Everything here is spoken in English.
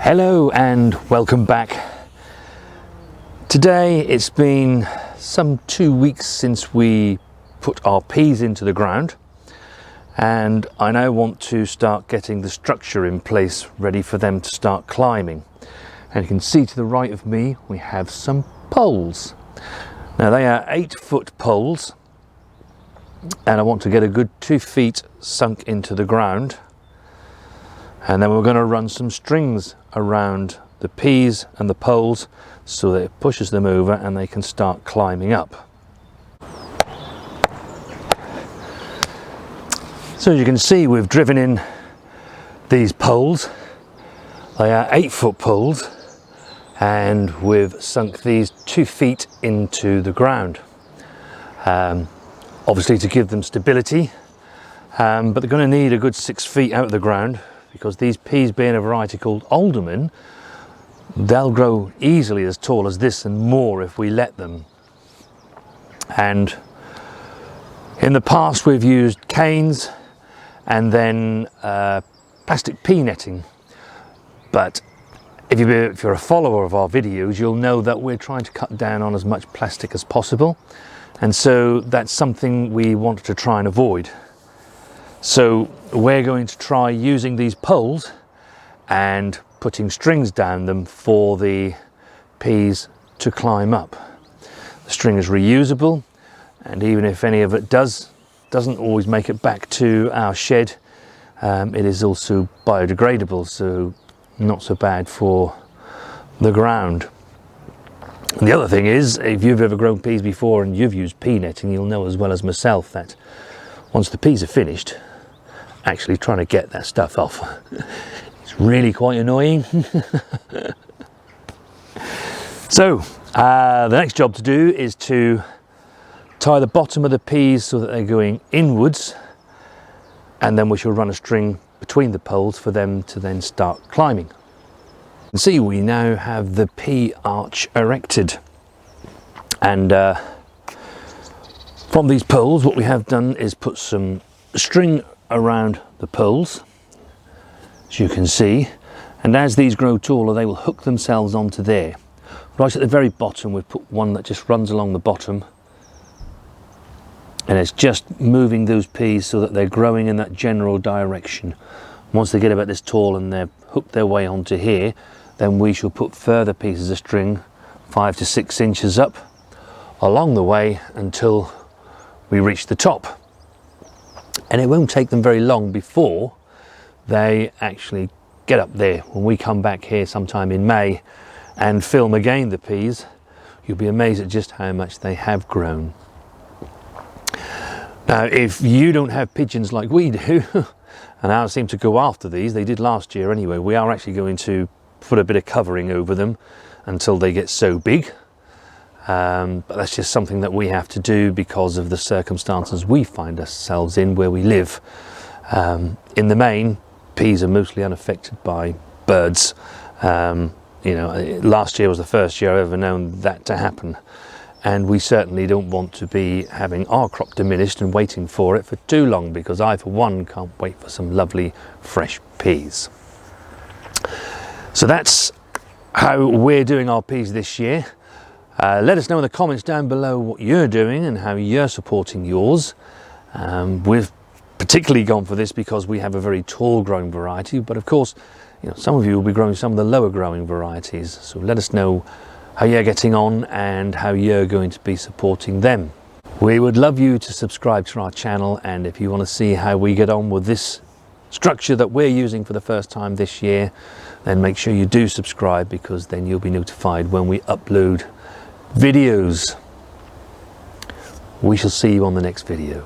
Hello and welcome back. Today it's been some 2 weeks since we put our peas into the ground, and I now want to start getting the structure in place ready for them to start climbing. And you can see to the right of me we have some poles. Now they are 8-foot poles, and I want to get a good 2 feet sunk into the ground, and then we're going to run some strings around the peas and the poles so that it pushes them over and they can start climbing up. So as you can see, we've driven in these poles. They are 8-foot poles, and we've sunk these 2 feet into the ground, obviously to give them stability, but they're going to need a good 6 feet out of the ground, because these peas, being a variety called alderman, they'll grow easily as tall as this and more if we let them. And in the past we've used canes and then plastic pea netting, but if you're a follower of our videos, you'll know that we're trying to cut down on as much plastic as possible, and so that's something we want to try and avoid. So we're going to try using these poles and putting strings down them for the peas to climb up. The string is reusable, and even if any of it doesn't always make it back to our shed, it is also biodegradable, so not so bad for the ground. And the other thing is, if you've ever grown peas before and you've used pea netting, you'll know as well as myself that once the peas are finished, actually trying to get that stuff off, it's really quite annoying. So the next job to do is to tie the bottom of the peas so that they're going inwards, and then we shall run a string between the poles for them to then start climbing. You can see we now have the pea arch erected, and from these poles what we have done is put some string around the poles, as you can see, and as these grow taller they will hook themselves onto there. Right at the very bottom we've put one that just runs along the bottom, and it's just moving those peas so that they're growing in that general direction. Once they get about this tall and they've hooked their way onto here, then we shall put further pieces of string 5 to 6 inches up along the way until we reach the top. And it won't take them very long before they actually get up there. When we come back here sometime in May and film again the peas, you'll be amazed at just how much they have grown. Now, if you don't have pigeons like we do, and ours seem to go after these, they did last year anyway, we are actually going to put a bit of covering over them until they get so big. But that's just something that we have to do because of the circumstances we find ourselves in where we live. In the main, peas are mostly unaffected by birds. Last year was the first year I've ever known that to happen, and we certainly don't want to be having our crop diminished and waiting for it for too long, because I for one can't wait for some lovely fresh peas. So that's how we're doing our peas this year. Let us know in the comments down below what you're doing and how you're supporting yours. We've particularly gone for this because we have a very tall growing variety, but of course, some of you will be growing some of the lower growing varieties. So let us know how you're getting on and how you're going to be supporting them. We would love you to subscribe to our channel, and if you want to see how we get on with this structure that we're using for the first time this year, then make sure you do subscribe, because then you'll be notified when we upload videos. We shall see you on the next video.